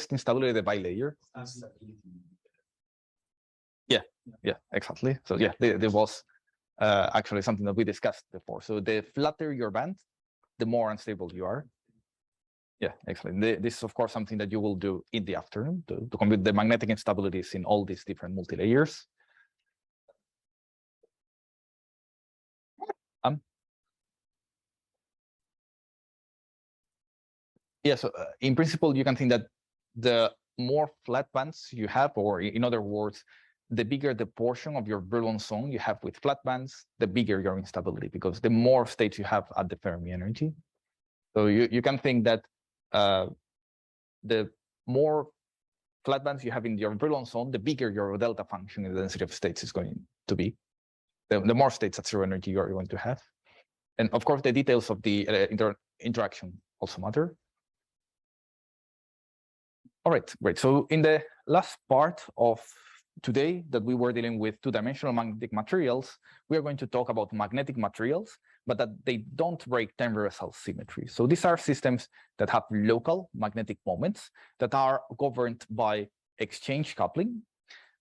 instability the bilayer. Yeah, exactly. So yeah, there was actually something that we discussed before. So the flatter your band, the more unstable you are. Yeah, excellent. This is, of course, something that you will do in the afternoon to compute the magnetic instabilities in all these different multilayers. Yeah, so in principle, you can think that the more flat bands you have, or in other words, the bigger the portion of your Brillouin zone you have with flat bands, the bigger your instability, because the more states you have at the Fermi energy. So you can think that the more flat bands you have in your Brillouin zone, the bigger your delta function in the density of states is going to be. The more states at zero energy you are going to have. And of course, the details of the interaction also matter. All right, great. So in the last part of today that we were dealing with two-dimensional magnetic materials, we are going to talk about magnetic materials, but that they don't break time reversal symmetry. So these are systems that have local magnetic moments that are governed by exchange coupling,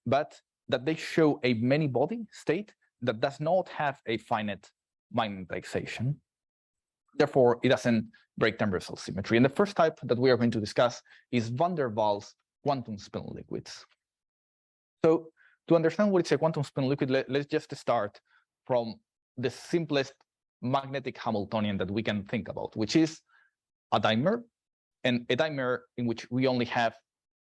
but that they show a many-body state that does not have a finite magnetization. Therefore, it doesn't break time reversal symmetry. And the first type that we are going to discuss is van der Waals quantum spin liquids. So to understand what is a quantum spin liquid, let's just start from the simplest magnetic Hamiltonian that we can think about, which is a dimer, and a dimer in which we only have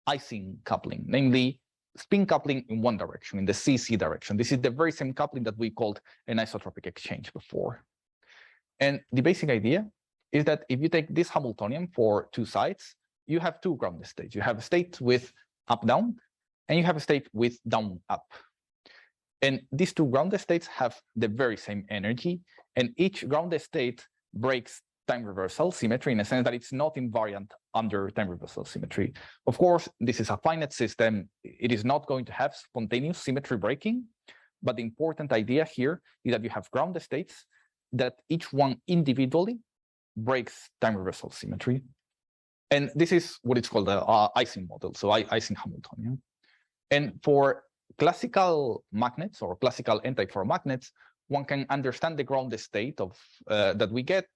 Ising coupling, namely spin coupling in one direction, in the CC direction. This is the very same coupling that we called an isotropic exchange before. And the basic idea is that if you take this Hamiltonian for two sides, you have two grounded states. You have a state with up-down, and you have a state with down-up. And these two grounded states have the very same energy, and each grounded state breaks time reversal symmetry in a sense that it's not invariant under time reversal symmetry. Of course, this is a finite system. It is not going to have spontaneous symmetry breaking, but the important idea here is that you have grounded states that each one individually breaks time reversal symmetry. And this is what it's called the Ising model, so Ising Hamiltonian. And for classical magnets or classical n-type for magnets, one can understand the grounded state of that we get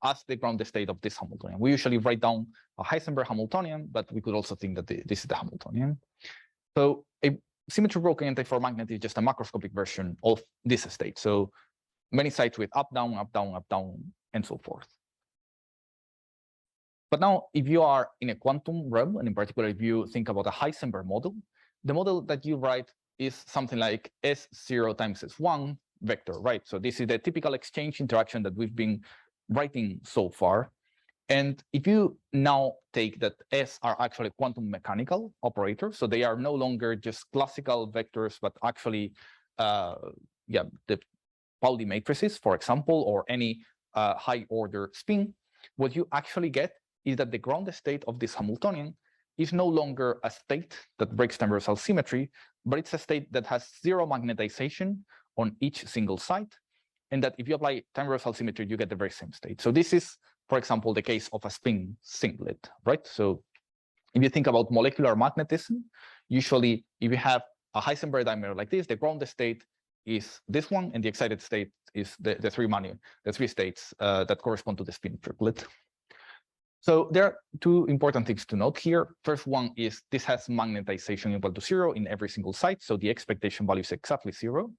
as the grounded state of this Hamiltonian. We usually write down a Heisenberg Hamiltonian, but we could also think that this is the Hamiltonian. So a symmetry broken n-type for magnet is just a macroscopic version of this state. So many sites with up, down, up, down, up, down, and so forth. But now, if you are in a quantum realm, and in particular, if you think about a Heisenberg model, the model that you write is something like S0 times S1 vector, right? So this is the typical exchange interaction that we've been writing so far. And if you now take that S are actually quantum mechanical operators, so they are no longer just classical vectors, but actually, the Pauli matrices, for example, or any high order spin, what you actually get is that the grounded state of this Hamiltonian is no longer a state that breaks time reversal symmetry, but it's a state that has zero magnetization on each single side, and that if you apply time reversal symmetry, you get the very same state. So this is, for example, the case of a spin singlet, right? So if you think about molecular magnetism, usually if you have a Heisenberg dimer like this, the grounded state is this one, and the excited state is the three states that correspond to the spin triplet. So there are two important things to note here. First one is this has magnetization equal to 0 in every single site, so the expectation value is exactly 0.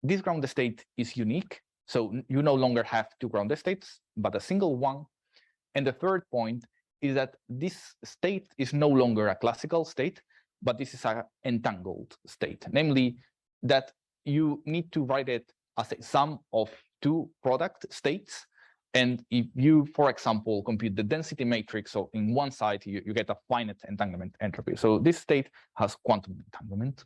This grounded state is unique, so you no longer have two grounded states, but a single one. And the third point is that this state is no longer a classical state, but this is an entangled state, namely that you need to write it as a sum of two product states. And if you, for example, compute the density matrix, so in one side, you get a finite entanglement entropy. So this state has quantum entanglement.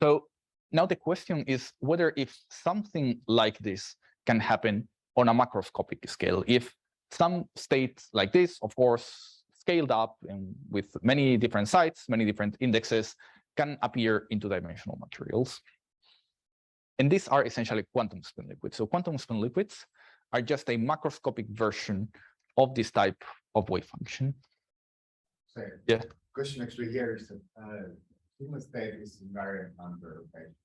So now the question is whether if something like this can happen on a macroscopic scale, if some states like this, of course, scaled up and with many different sites, many different indexes, can appear in two-dimensional materials. And these are essentially quantum spin liquids. So quantum spin liquids are just a macroscopic version of this type of wave function. say, Yeah. question actually here is that human state is invariant under rotation.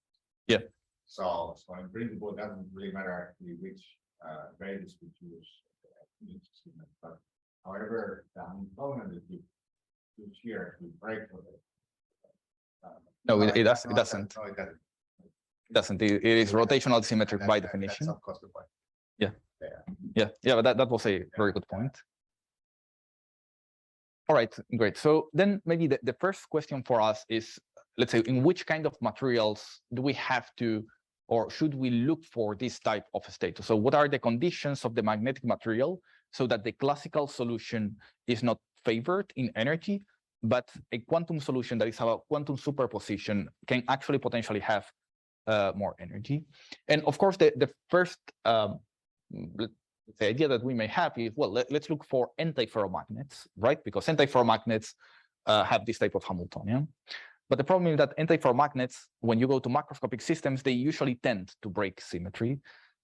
Yeah. So in principle, it doesn't really matter actually which values we choose. But however, the Hamiltonian that you choose here, we break for it. No, it doesn't. It doesn't. No, it doesn't. It doesn't. It is rotational symmetric by definition. That's of course the point. Yeah. But that was a very good point. All right, great. So then maybe the first question for us is, let's say, in which kind of materials do we have to, or should we look for this type of state? So what are the conditions of the magnetic material so that the classical solution is not favored in energy, but a quantum solution that is about quantum superposition can actually potentially have more energy? And of course, the first the idea that we may have is, well, let's look for antiferromagnets, right? Because antiferromagnets have this type of Hamiltonian. But the problem is that antiferromagnets, when you go to macroscopic systems, they usually tend to break symmetry.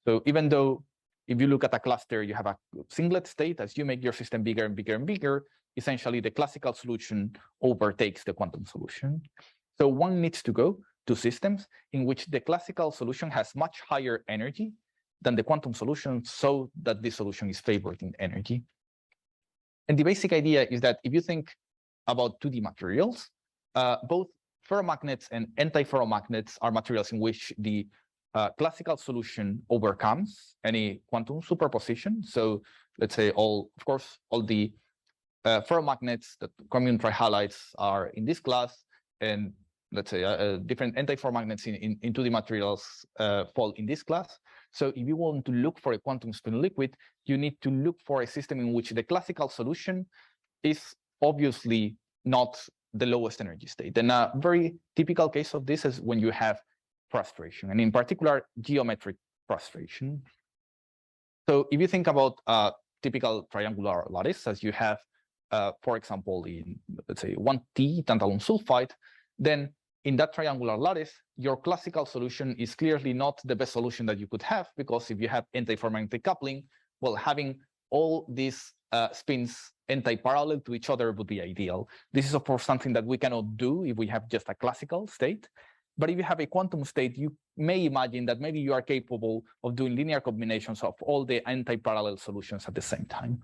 So even though if you look at a cluster, you have a singlet state, as you make your system bigger and bigger and bigger, essentially the classical solution overtakes the quantum solution. So one needs to go to systems in which the classical solution has much higher energy than the quantum solution, so that this solution is favored in energy. And the basic idea is that if you think about 2D materials, both ferromagnets and antiferromagnets are materials in which the classical solution overcomes any quantum superposition. So let's say all the ferromagnets that commune trihalides are in this class, and let's say different antiferromagnets in 2D materials fall in this class. So if you want to look for a quantum spin liquid, you need to look for a system in which the classical solution is obviously not the lowest energy state. And a very typical case of this is when you have frustration, and in particular, geometric frustration. So if you think about a typical triangular lattice, as you have, for example, in, let's say, 1T tantalum sulfide, then in that triangular lattice, your classical solution is clearly not the best solution that you could have, because if you have antiferromagnetic coupling, well, having all these spins anti-parallel to each other would be ideal. This is, of course, something that we cannot do if we have just a classical state. But if you have a quantum state, you may imagine that maybe you are capable of doing linear combinations of all the anti-parallel solutions at the same time.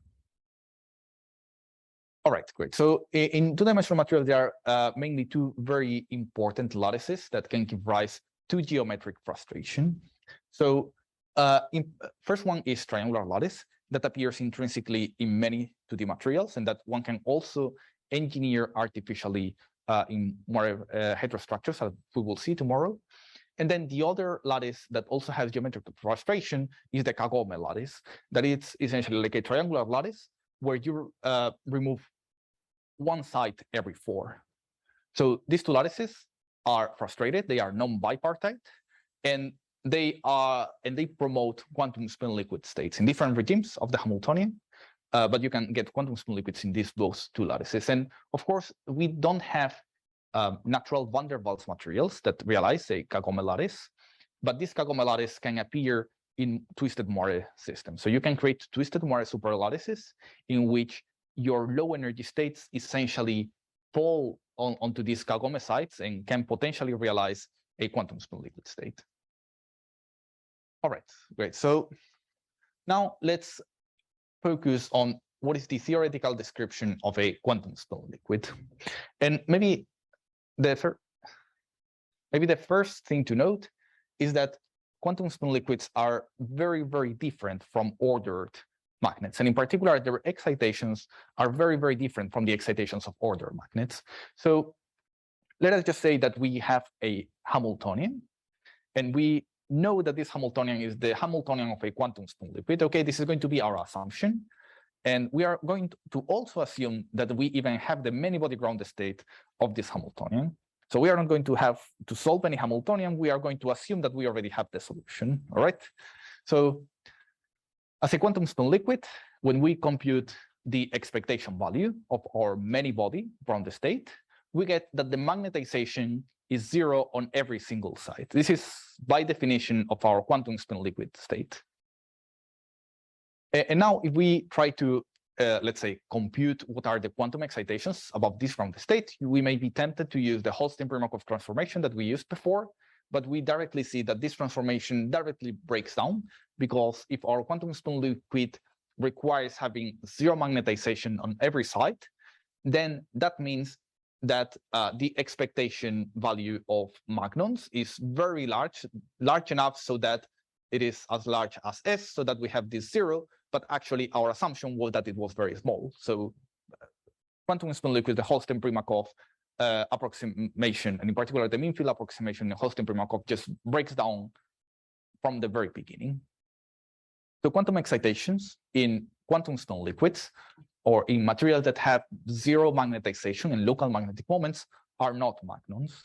All right, great. So in two-dimensional materials, there are mainly two very important lattices that can give rise to geometric frustration. So first one is triangular lattice that appears intrinsically in many 2D materials, and that one can also engineer artificially in more heterostructures, as we will see tomorrow. And then the other lattice that also has geometric frustration is the Kagome lattice, that it's essentially like a triangular lattice where you remove one side every 4. So these two lattices are frustrated, they are non-bipartite, and they promote quantum spin liquid states in different regimes of the Hamiltonian, but you can get quantum spin liquids in those two lattices. And of course, we don't have natural van der Waals materials that realize a Kagome lattice, but this Kagome lattice can appear in twisted moire systems. So you can create twisted moire superlattices in which your low energy states essentially fall onto these Kagome sites and can potentially realize a quantum spin liquid state. All right, great. So now let's focus on what is the theoretical description of a quantum spin liquid. And maybe the first thing to note is that quantum spin liquids are very, very different from ordered magnets. And in particular, their excitations are very, very different from the excitations of ordered magnets. So let us just say that we have a Hamiltonian, and we know that this Hamiltonian is the Hamiltonian of a quantum spin liquid. Okay, this is going to be our assumption. And we are going to also assume that we even have the many-body ground state of this Hamiltonian. So we are not going to have to solve any Hamiltonian. We are going to assume that we already have the solution. All right. So as a quantum spin liquid, when we compute the expectation value of our many-body ground state, we get that the magnetization is 0 on every single side. This is by definition of our quantum spin liquid state. And now if we try to let's say, compute what are the quantum excitations above this ground state, we may be tempted to use the Holstein-Primakov transformation that we used before, but we directly see that this transformation directly breaks down, because if our quantum spin liquid requires having zero magnetization on every side, then that means that the expectation value of magnons is very large enough so that it is as large as S, so that we have this zero, but actually our assumption was that it was very small. So quantum spin liquid, the Holstein-Primakov approximation, and in particular the mean field approximation in Holstein-Primakov, just breaks down from the very beginning. So quantum excitations in quantum spin liquids or in materials that have zero magnetization and local magnetic moments are not magnons.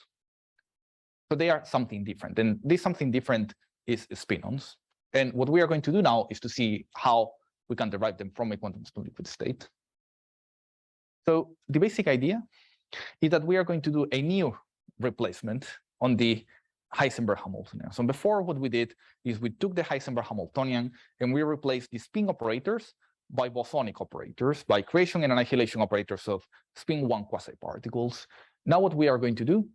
So they are something different, and this something different is spinons. And what we are going to do now is to see how we can derive them from a quantum spin liquid state. So the basic idea is that we are going to do a new replacement on the Heisenberg Hamiltonian. So before, what we did is we took the Heisenberg Hamiltonian and we replaced the spin operators by bosonic operators, by creation and annihilation operators of spin 1 quasiparticles. Now what we are going to do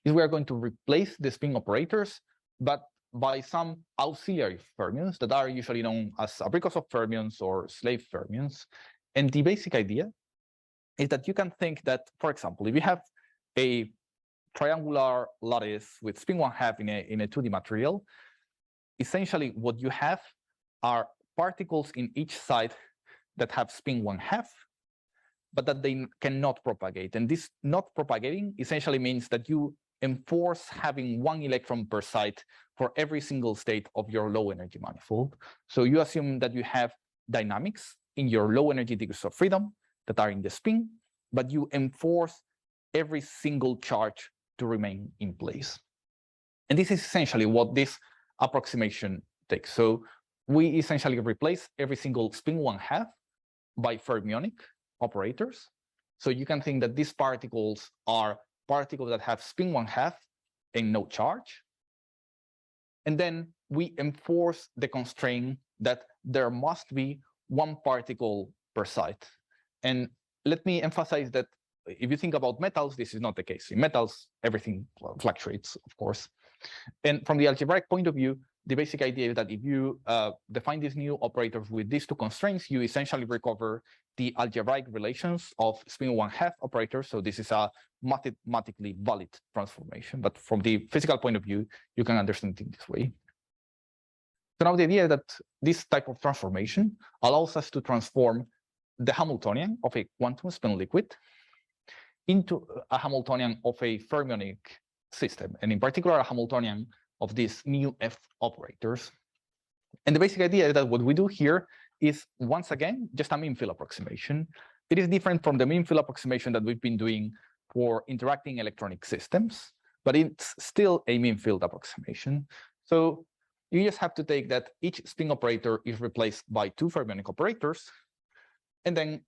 is we are going to replace the spin operators, but by some auxiliary fermions that are usually known as Abrikosov fermions or slave fermions. And the basic idea is that you can think that, for example, if you have a triangular lattice with spin 1/2 in a 2D material, essentially what you have are particles in each side that have spin 1/2, but that they cannot propagate. And this not propagating essentially means that you enforce having 1 electron per side for every single state of your low energy manifold. So you assume that you have dynamics in your low energy degrees of freedom that are in the spin, but you enforce every single charge to remain in place. And this is essentially what this approximation takes. So we essentially replace every single spin 1/2 by fermionic operators. So you can think that these particles are particles that have spin 1/2 and no charge. And then we enforce the constraint that there must be 1 particle per side. And let me emphasize that if you think about metals, this is not the case. In metals, everything fluctuates, of course. And from the algebraic point of view, the basic idea is that if you define these new operators with these 2 constraints, you essentially recover the algebraic relations of spin 1/2 operators. So this is a mathematically valid transformation. But from the physical point of view, you can understand it this way. So now the idea that this type of transformation allows us to transform the Hamiltonian of a quantum spin liquid into a Hamiltonian of a fermionic system, and in particular a Hamiltonian of these new F operators. And the basic idea is that what we do here is, once again, just a mean field approximation. It is different from the mean field approximation that we've been doing for interacting electronic systems, but it's still a mean field approximation. So you just have to take that each spin operator is replaced by 2 fermionic operators. And then,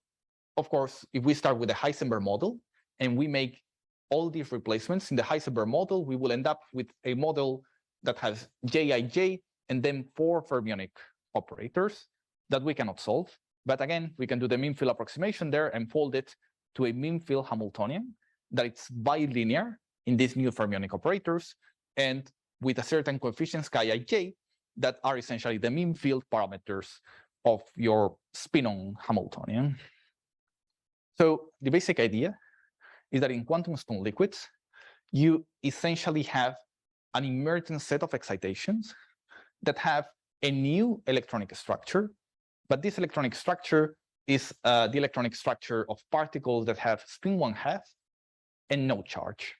of course, if we start with the Heisenberg model and we make all these replacements in the Heisenberg model, we will end up with a model that has Jij and then 4 fermionic operators that we cannot solve. But again, we can do the mean field approximation there and fold it to a mean field Hamiltonian that it's bilinear in these new fermionic operators and with a certain coefficients Jij that are essentially the mean field parameters of your Spinon Hamiltonian. So the basic idea is that in quantum spin liquids, you essentially have an emergent set of excitations that have a new electronic structure, but this electronic structure is the electronic structure of particles that have spin 1/2 and no charge.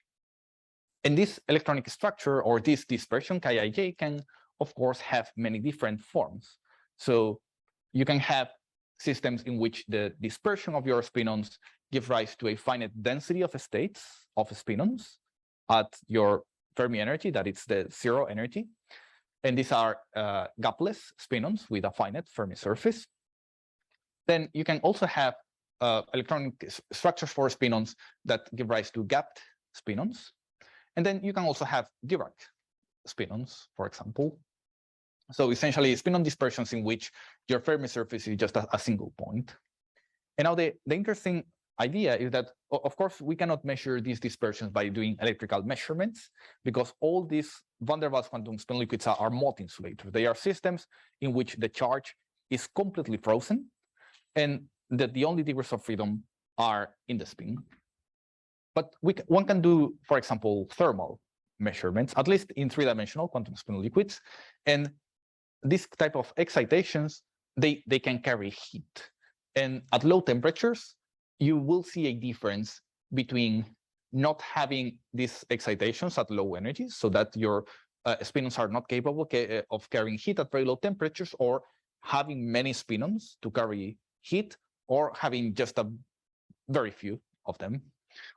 And this electronic structure, or this dispersion Jij, can of course have many different forms. So you can have systems in which the dispersion of your spinons give rise to a finite density of states of spinons at your Fermi energy, that is the 0 energy. And these are gapless spinons with a finite Fermi surface. Then you can also have electronic structures for spinons that give rise to gapped spinons. And then you can also have Dirac spinons, for example. So essentially spinon dispersions in which your Fermi surface is just a single point. And now the interesting idea is that, of course, we cannot measure these dispersions by doing electrical measurements, because all these van der Waals quantum spin liquids are Mott insulators. They are systems in which the charge is completely frozen, and that the only degrees of freedom are in the spin. But one can do, for example, thermal measurements, at least in three-dimensional quantum spin liquids. And this type of excitations, they can carry heat. And at low temperatures, you will see a difference between not having these excitations at low energies, so that your spinons are not capable of carrying heat at very low temperatures, or having many spinons to carry heat, or having just a very few of them.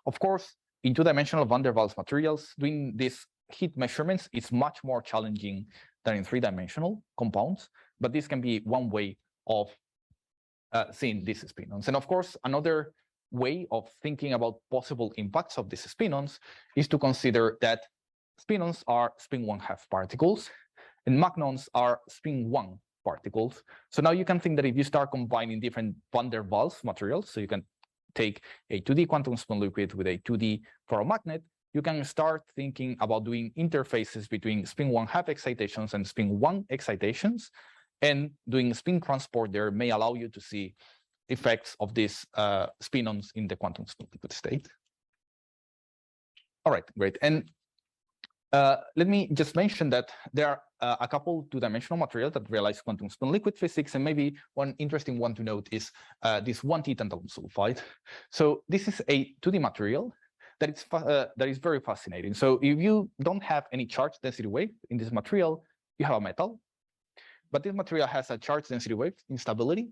Of course, in two-dimensional van der Waals materials, doing these heat measurements is much more challenging than in three-dimensional compounds, but this can be one way of seeing these spinons. And of course, another way of thinking about possible impacts of these spinons is to consider that spinons are spin 1/2 particles, and magnons are spin 1 particles. So now you can think that if you start combining different van der Waals materials, so you can take a 2D quantum spin liquid with a 2D ferromagnet, you can start thinking about doing interfaces between spin 1/2 excitations and spin 1 excitations, and doing spin transport there may allow you to see effects of these spinons in the quantum spin liquid state. All right, great. And let me just mention that there are a couple two-dimensional materials that realize quantum spin liquid physics, and maybe one interesting one to note is this 1T tantalum sulfide. So this is a 2D material that is very fascinating. So if you don't have any charge density wave in this material, you have a metal, but this material has a charge density wave instability,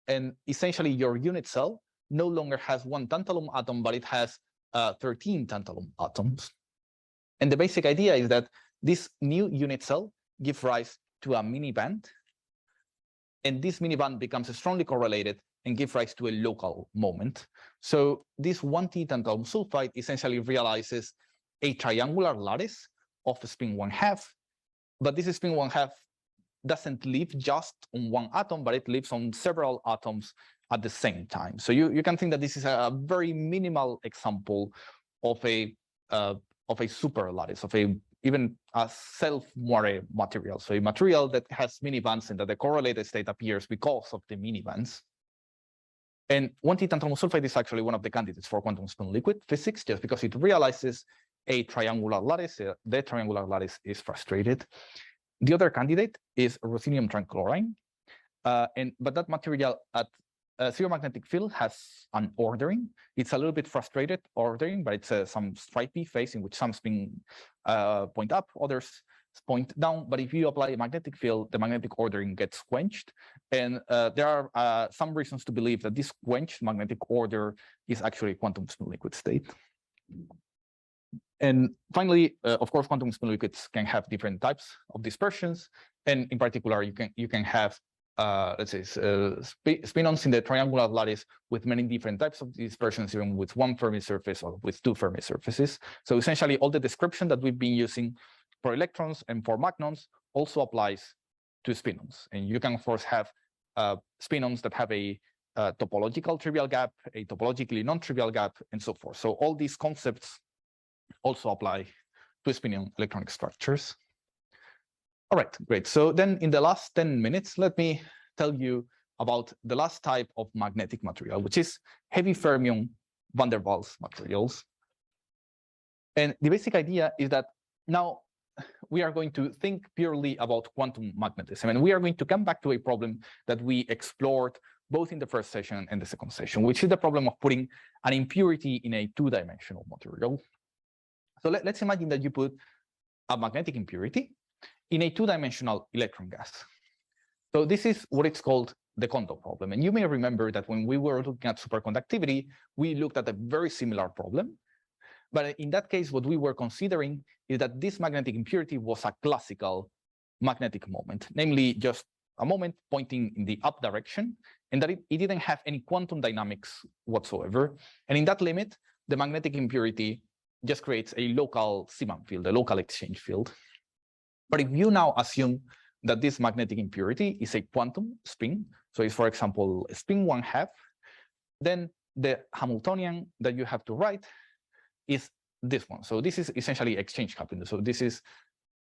and essentially your unit cell no longer has 1 tantalum atom, but it has 13 tantalum atoms. And the basic idea is that this new unit cell gives rise to a mini band, and this mini band becomes strongly correlated and gives rise to a local moment. So this 1T tantalum sulfide essentially realizes a triangular lattice of spin 1/2, but this spin 1/2 doesn't live just on 1 atom, but it lives on several atoms at the same time. So you can think that this is a very minimal example of a super lattice, of even a self-moire material. So a material that has mini bands and that the correlated state appears because of the mini bands. And 1T tantalum sulfide is actually one of the candidates for quantum spin liquid physics, just because it realizes a triangular lattice. The triangular lattice is frustrated. The other candidate is ruthenium trichlorine, but that material at zero magnetic field has an ordering. It's a little bit frustrated ordering, but it's some stripy phase in which some spin point up, others point down. But if you apply a magnetic field, the magnetic ordering gets quenched. And there are some reasons to believe that this quenched magnetic order is actually quantum spin liquid state. And finally, of course, quantum spin liquids can have different types of dispersions. And in particular, you can have let's say spinons in the triangular lattice with many different types of dispersions, even with 1 Fermi surface or with 2 Fermi surfaces. So essentially, all the description that we've been using for electrons and for magnons also applies to spinons. And you can, of course, have spinons that have a topological trivial gap, a topologically non-trivial gap, and so forth. So all these concepts also apply to spinon electronic structures. All right, great. So then in the last 10 minutes, let me tell you about the last type of magnetic material, which is heavy fermion van der Waals materials. And the basic idea is that now we are going to think purely about quantum magnetism, and we are going to come back to a problem that we explored both in the first session and the second session, which is the problem of putting an impurity in a 2-dimensional material. So let's imagine that you put a magnetic impurity in a 2-dimensional electron gas. So this is what it's called the Kondo problem. And you may remember that when we were looking at superconductivity, we looked at a very similar problem. But in that case, what we were considering is that this magnetic impurity was a classical magnetic moment, namely just a moment pointing in the up direction, and that it didn't have any quantum dynamics whatsoever. And in that limit, the magnetic impurity just creates a local Zeeman field, a local exchange field. But if you now assume that this magnetic impurity is a quantum spin, so it's, for example, spin 1/2, then the Hamiltonian that you have to write is this one. So this is essentially exchange coupling. So this is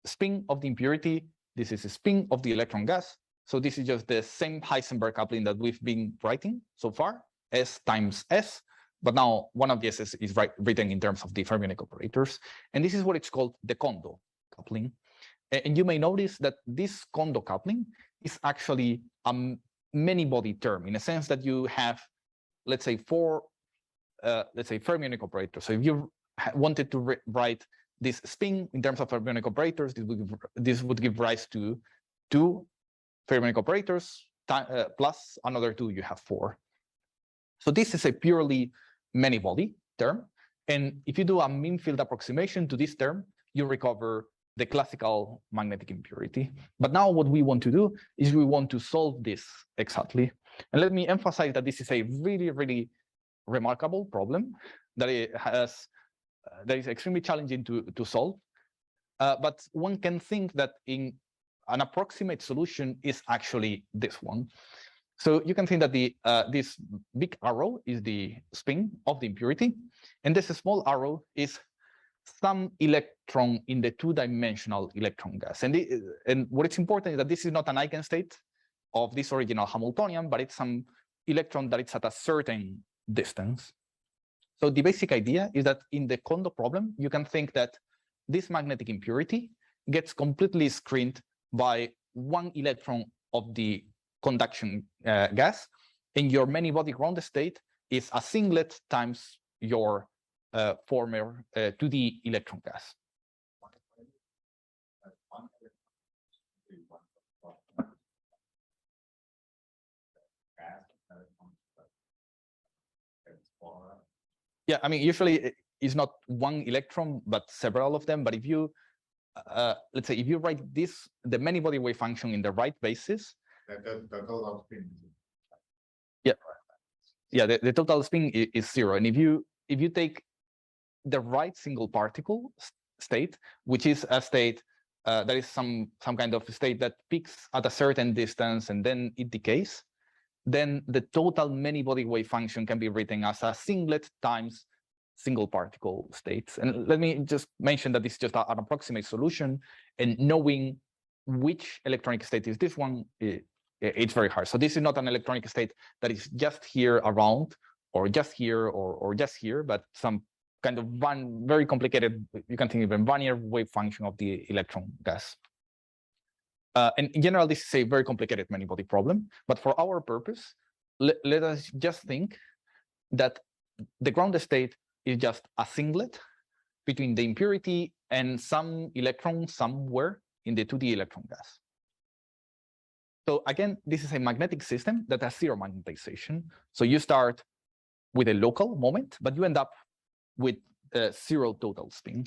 spin of the impurity. This is a spin of the electron gas. So this is just the same Heisenberg coupling that we've been writing so far, S times S. But now one of the S's is written in terms of the fermionic operators. And this is what it's called the Kondo coupling. And you may notice that this Kondo coupling is actually a many-body term, in a sense that you have, let's say, four, fermionic operators. So if you wanted to write this spin in terms of fermionic operators, this would give rise to 2 fermionic operators plus another 2, you have 4. So this is a purely many-body term. And if you do a mean field approximation to this term, you recover the classical magnetic impurity. But now what we want to do is we want to solve this exactly. And let me emphasize that this is a really, really remarkable problem that it has that is extremely challenging to solve. But one can think that in an approximate solution is actually this one. So you can think that the this big arrow is the spin of the impurity, and this small arrow is some electron in the 2-dimensional electron gas. And what is important is that this is not an eigenstate of this original Hamiltonian, but it's some electron that it's at a certain distance. So the basic idea is that in the Kondo problem, you can think that this magnetic impurity gets completely screened by 1 electron of the conduction gas, and your many-body ground state is a singlet times your former 2D electron gas. Yeah, I mean, usually it's not 1 electron, but several of them. But if you, let's say, if you write this, the many-body wave function in the right basis, the total spin. Yeah, the total spin is 0. And if you take the right single particle state, which is a state that is some kind of state that peaks at a certain distance and then it decays, then the total many-body wave function can be written as a singlet times single particle states. And let me just mention that this is just an approximate solution, and knowing which electronic state is this one, it's very hard. So this is not an electronic state that is just here around, or just here, or just here, but some kind of very complicated, you can think of a linear wave function of the electron gas. And in general, this is a very complicated many-body problem. But for our purpose, let us just think that the ground state is just a singlet between the impurity and some electron somewhere in the 2D electron gas. So again, this is a magnetic system that has 0 magnetization. So you start with a local moment, but you end up with 0 total spin.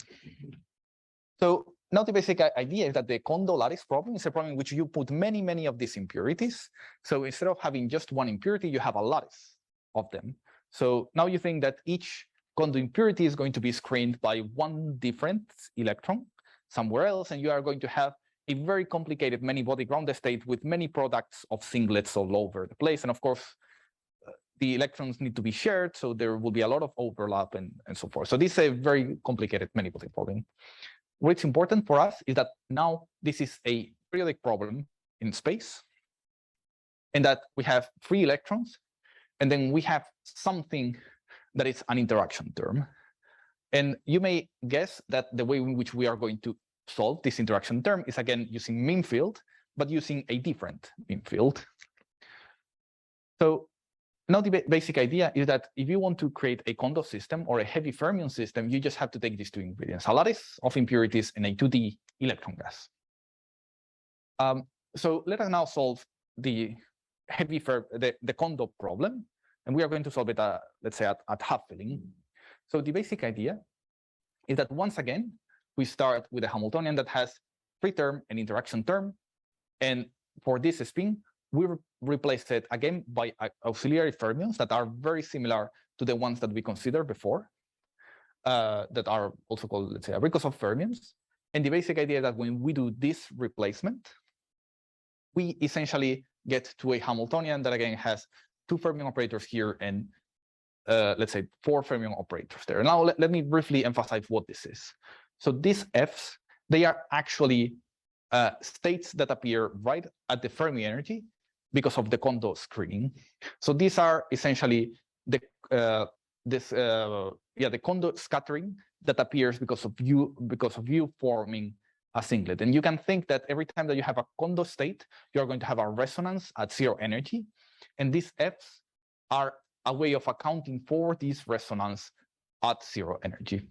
So now the basic idea is that the Kondo lattice problem is a problem in which you put many of these impurities. So instead of having just 1 impurity, you have a lattice of them. So now you think that each Kondo impurity is going to be screened by 1 different electron somewhere else, and you are going to have a very complicated many-body ground state with many products of singlets all over the place. And of course, the electrons need to be shared, so there will be a lot of overlap and so forth. So this is a very complicated many-body problem. What's important for us is that now this is a periodic problem in space, and that we have 3 electrons, and then we have something that is an interaction term. And you may guess that the way in which we are going to solve this interaction term is again using mean field, but using a different mean field. So now the basic idea is that if you want to create a Kondo system or a heavy fermion system, you just have to take these 2 ingredients, a lattice of impurities and a 2D electron gas. So let us now solve the the Kondo problem, and we are going to solve it, let's say, at half filling. So the basic idea is that once again, we start with a Hamiltonian that has free term and interaction term. And for this spin, we replace it again by auxiliary fermions that are very similar to the ones that we considered before, that are also called, let's say, Rikosov fermions. And the basic idea is that when we do this replacement, we essentially get to a Hamiltonian that again has 2 fermion operators here and let's say 4 fermion operators there. Now let me briefly emphasize what this is. So these Fs, they are actually states that appear right at the Fermi energy because of the Kondo screening. So these are essentially the the Kondo scattering that appears because of you forming a singlet. And you can think that every time that you have a Kondo state, you're going to have a resonance at 0 energy. And these Fs are a way of accounting for this resonance at 0 energy.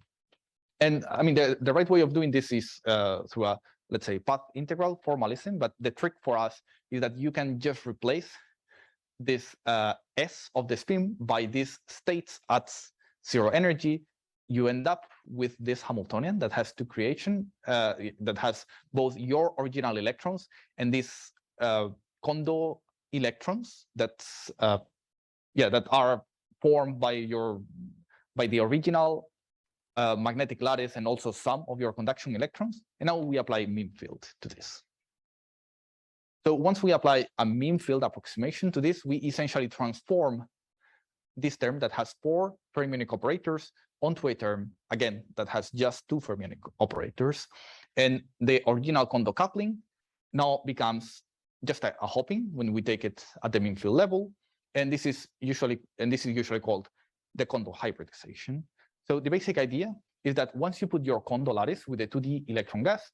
And I mean, the right way of doing this is through a, let's say, path integral formalism. But the trick for us is that you can just replace this S of the spin by these states at 0 energy. You end up with this Hamiltonian that has two creation, that has both your original electrons and these Kondo electrons that's that are formed by the original magnetic lattice and also some of your conduction electrons. And now we apply mean field to this. So once we apply a mean field approximation to this, we essentially transform this term that has 4 fermionic operators onto a term, again, that has just 2 fermionic operators. And the original Kondo coupling now becomes just a hopping when we take it at the mean field level. And this is usually called the Kondo hybridization. So the basic idea is that once you put your Kondo lattice with a 2D electron gas,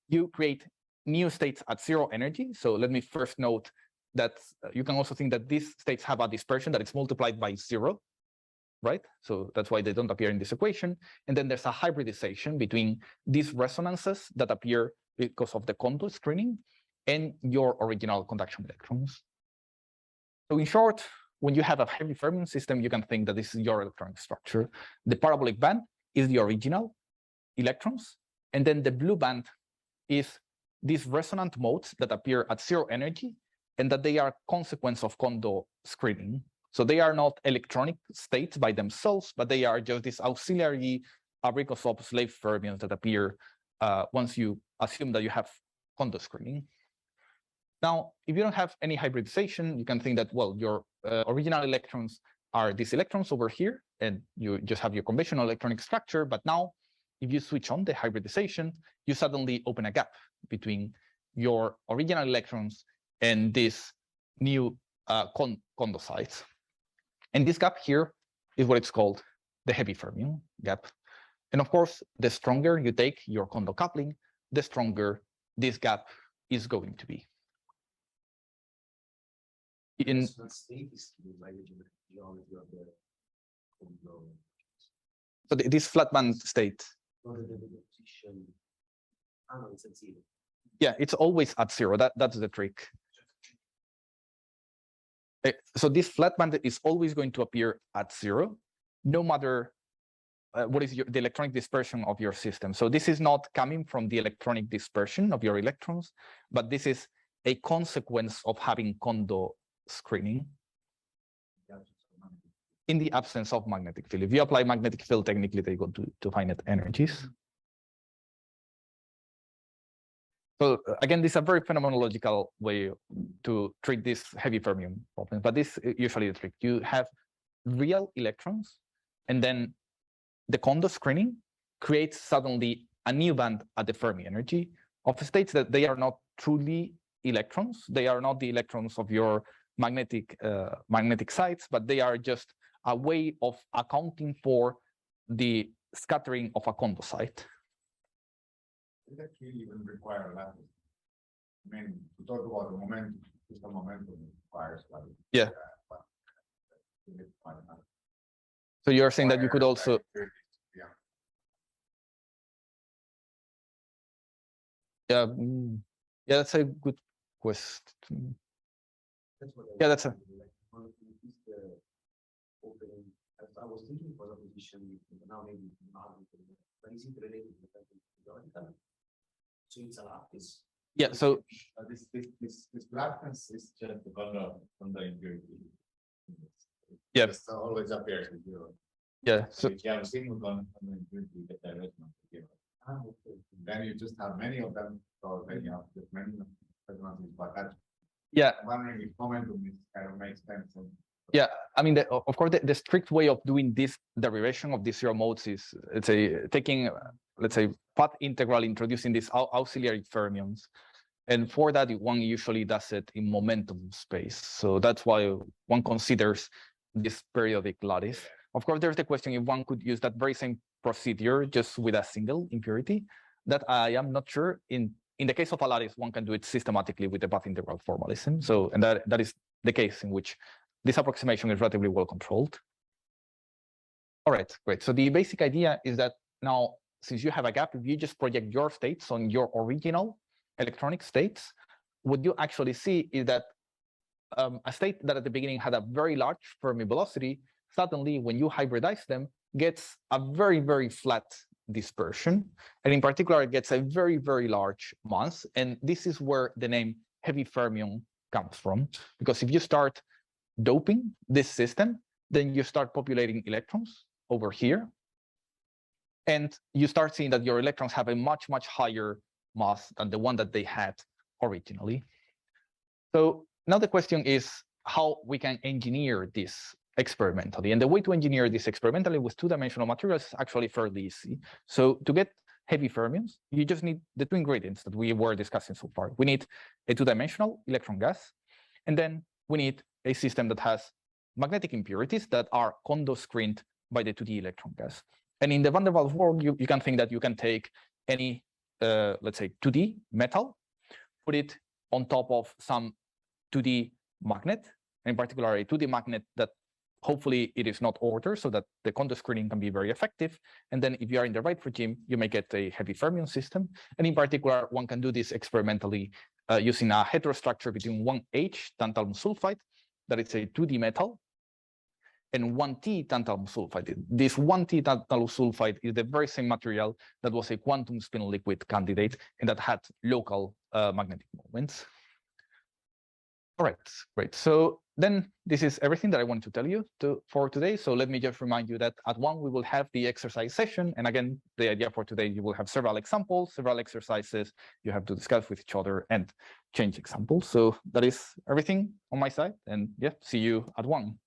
you create new states at 0 energy. So let me first note that you can also think that these states have a dispersion that is multiplied by 0, right? So that's why they don't appear in this equation. And then there's a hybridization between these resonances that appear because of the Kondo screening and your original conduction electrons. So in short, when you have a heavy fermion system, you can think that this is your electronic structure. The parabolic band is the original electrons, and then the blue band is these resonant modes that appear at 0 energy, and that they are consequence of Kondo screening. So they are not electronic states by themselves, but they are just these auxiliary Abrikosov slave fermions that appear once you assume that you have Kondo screening. Now, if you don't have any hybridization, you can think that, well, your original electrons are these electrons over here, and you just have your conventional electronic structure. But now, if you switch on the hybridization, you suddenly open a gap between your original electrons and this new Kondo sites. And this gap here is what it's called the heavy fermion gap. And of course, the stronger you take your Kondo coupling, the stronger this gap is going to be. So this flat band state. Yeah, it's always at 0. That's the trick. So this flat band is always going to appear at 0, no matter what is the electronic dispersion of your system. So this is not coming from the electronic dispersion of your electrons, but this is a consequence of having Kondo screening in the absence of magnetic field. If you apply magnetic field, technically they go to finite energies. So again, this is a very phenomenological way to treat this heavy fermion problem, but this is usually the trick. You have real electrons, and then the Kondo screening creates suddenly a new band at the Fermi energy of states that they are not truly electrons. They are not the electrons of your magnetic sites, but they are just a way of accounting for the scattering of a Kondo site. Does that really even require lattice? I mean, to talk about the momentum, just the momentum requires lattice. Yeah. So you're saying that you could also. Yeah, that's a good question. Yeah, that's a. I was thinking for the position now, maybe not, but is it related to the so it's a lattice? Yeah, so this blackness is just the Kondo impurity. Yeah, it always appears with 0. Yeah, so if you have a single Kondo impurity, you get that resonance of 0. Then you just have many of them, so then you have just many resonances. But that's, yeah, I'm wondering if momentum is kind of makes sense. Yeah, I mean, of course, the strict way of doing this derivation of these zero modes is, let's say, taking, let's say, path integral, introducing these auxiliary fermions. And for that, one usually does it in momentum space. So that's why one considers this periodic lattice. Of course, there's the question if one could use that very same procedure just with a single impurity. That I am not sure. In the case of a lattice, one can do it systematically with the path integral formalism. So, and that is the case in which this approximation is relatively well controlled. All right, great. So the basic idea is that now, since you have a gap, if you just project your states on your original electronic states, what you actually see is that a state that at the beginning had a very large Fermi velocity, suddenly when you hybridize them, gets a very, very flat dispersion. And in particular, it gets a very, very large mass. And this is where the name heavy fermion comes from. Because if you start doping this system, then you start populating electrons over here. And you start seeing that your electrons have a much, much higher mass than the one that they had originally. So now the question is how we can engineer this experimentally. And the way to engineer this experimentally with two-dimensional materials is actually fairly easy. So to get heavy fermions, you just need the two ingredients that we were discussing so far. We need a two-dimensional electron gas, and then we need a system that has magnetic impurities that are Kondo screened by the 2D electron gas. And in the van der Waals world, you can think that you can take any, let's say, 2D metal, put it on top of some 2D magnet, in particular a 2D magnet that hopefully it is not ordered so that the Kondo screening can be very effective. And then if you are in the right regime, you may get a heavy fermion system. And in particular, one can do this experimentally using a heterostructure between 1H tantalum sulfide, that is a 2D metal, and 1T tantalum sulfide. This 1T tantalum sulfide is the very same material that was a quantum spin liquid candidate and that had local magnetic moments. All right, great. So then this is everything that I wanted to tell you for today. So let me just remind you that at 1 we will have the exercise session. And again, the idea for today, you will have several examples, several exercises you have to discuss with each other and change examples. So that is everything on my side. And yeah, see you at 1.